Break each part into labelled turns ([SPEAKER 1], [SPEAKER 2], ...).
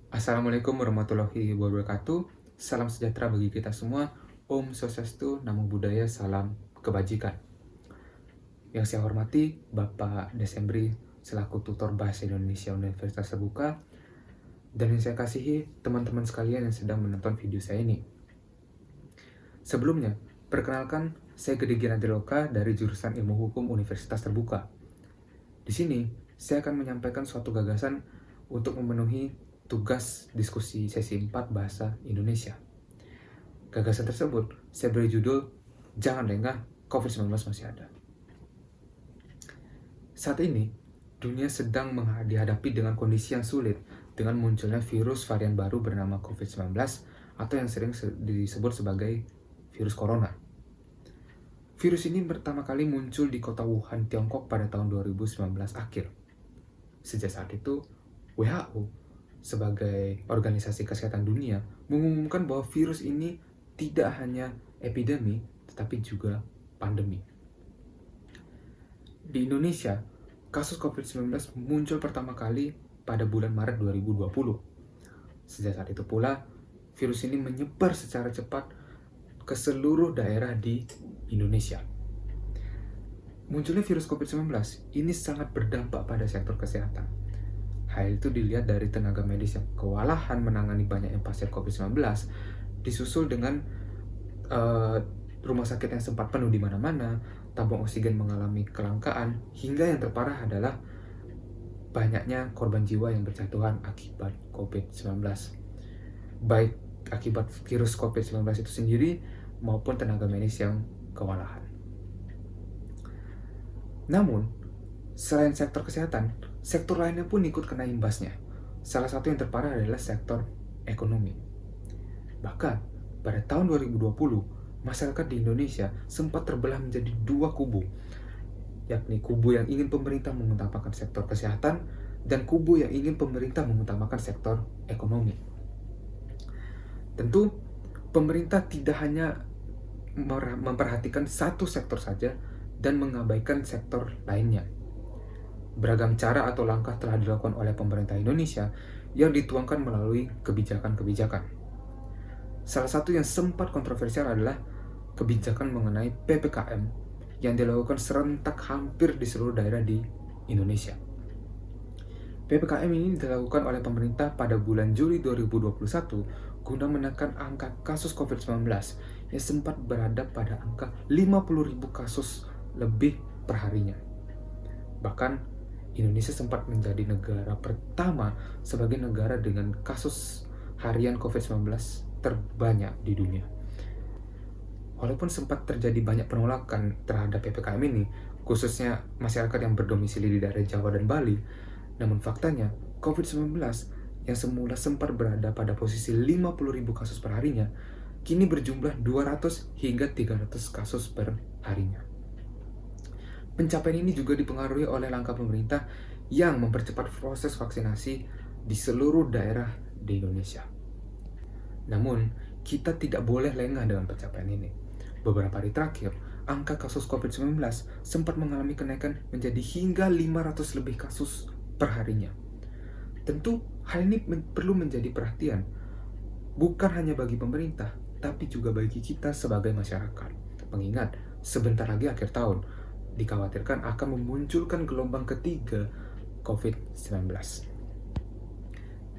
[SPEAKER 1] Assalamualaikum warahmatullahi wabarakatuh. Salam sejahtera bagi kita semua. Om Swastiastu, Namo Buddhaya, salam kebajikan. Yang saya hormati Bapak Desembri selaku tutor Bahasa Indonesia Universitas Terbuka, dan yang saya kasihi teman-teman sekalian yang sedang menonton video saya ini. Sebelumnya, perkenalkan saya Gede Ginantiloka dari jurusan Ilmu Hukum Universitas Terbuka. Di sini, saya akan menyampaikan suatu gagasan untuk memenuhi tugas diskusi sesi 4 Bahasa Indonesia. Gagasan tersebut saya beri judul Jangan Lengah, COVID-19 Masih Ada. Saat ini, dunia sedang dihadapi dengan kondisi yang sulit dengan munculnya virus varian baru bernama COVID-19 atau yang sering disebut sebagai virus corona. Virus ini pertama kali muncul di kota Wuhan, Tiongkok pada tahun 2019 akhir. Sejak saat itu, WHO sebagai organisasi kesehatan dunia mengumumkan bahwa virus ini tidak hanya epidemi, tetapi juga pandemi. Di Indonesia, kasus COVID-19 muncul pertama kali pada bulan Maret 2020. Sejak saat itu pula, virus ini menyebar secara cepat ke seluruh daerah di Indonesia. Munculnya virus COVID-19 ini sangat berdampak pada sektor kesehatan. Hal itu dilihat dari tenaga medis yang kewalahan menangani banyak pasien COVID-19, disusul dengan rumah sakit yang sempat penuh di mana-mana, tabung oksigen mengalami kelangkaan, hingga yang terparah adalah banyaknya korban jiwa yang berjatuhan akibat COVID-19. Baik akibat virus COVID-19 itu sendiri maupun tenaga medis yang kewalahan. Namun, selain sektor kesehatan, sektor lainnya pun ikut kena imbasnya. Salah satu yang terparah adalah sektor ekonomi. Bahkan, pada tahun 2020, masyarakat di Indonesia sempat terbelah menjadi dua kubu, yakni kubu yang ingin pemerintah mengutamakan sektor kesehatan dan kubu yang ingin pemerintah mengutamakan sektor ekonomi. Tentu, pemerintah tidak hanya memperhatikan satu sektor saja dan mengabaikan sektor lainnya. Beragam cara atau langkah telah dilakukan oleh pemerintah Indonesia yang dituangkan melalui kebijakan-kebijakan. Salah satu yang sempat kontroversial adalah kebijakan mengenai PPKM yang dilakukan serentak hampir di seluruh daerah di Indonesia. PPKM ini dilakukan oleh pemerintah pada bulan Juli 2021 guna menekan angka kasus COVID-19 yang sempat berada pada angka 50.000 kasus lebih perharinya. Bahkan, Indonesia sempat menjadi negara pertama sebagai negara dengan kasus harian COVID-19 terbanyak di dunia. Walaupun sempat terjadi banyak penolakan terhadap PPKM ini, khususnya masyarakat yang berdomisili di daerah Jawa dan Bali, namun faktanya COVID-19 yang semula sempat berada pada posisi 50.000 kasus per harinya, kini berjumlah 200 hingga 300 kasus per harinya. Pencapaian ini juga dipengaruhi oleh langkah pemerintah yang mempercepat proses vaksinasi di seluruh daerah di Indonesia. Namun, kita tidak boleh lengah dengan pencapaian ini. Beberapa hari terakhir, angka kasus COVID-19 sempat mengalami kenaikan menjadi hingga 500 lebih kasus per harinya. Tentu, hal ini perlu menjadi perhatian, bukan hanya bagi pemerintah, tapi juga bagi kita sebagai masyarakat. Mengingat, sebentar lagi akhir tahun, dikhawatirkan akan memunculkan gelombang ketiga COVID-19.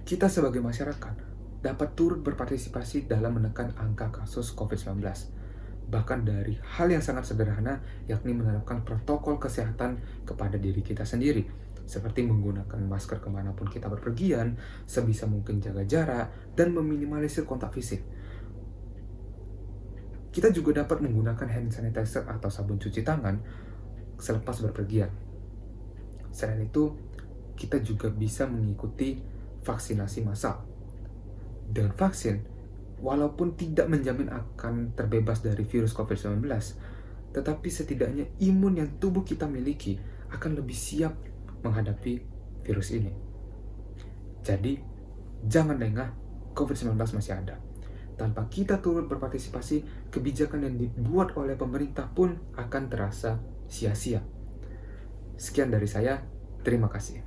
[SPEAKER 1] Kita sebagai masyarakat dapat turut berpartisipasi dalam menekan angka kasus COVID-19. Bahkan dari hal yang sangat sederhana, yakni menerapkan protokol kesehatan kepada diri kita sendiri, seperti menggunakan masker kemanapun kita berpergian, sebisa mungkin jaga jarak, dan meminimalisir kontak fisik. Kita juga dapat menggunakan hand sanitizer atau sabun cuci tangan selepas berpergian. Selain itu, kita juga bisa mengikuti vaksinasi massal. Dengan vaksin, walaupun tidak menjamin akan terbebas dari virus COVID-19, tetapi setidaknya imun yang tubuh kita miliki akan lebih siap menghadapi virus ini. Jadi, jangan lengah, COVID-19 masih ada. Tanpa kita turut berpartisipasi, kebijakan yang dibuat oleh pemerintah pun akan terasa sia-sia. Sekian dari saya, terima kasih.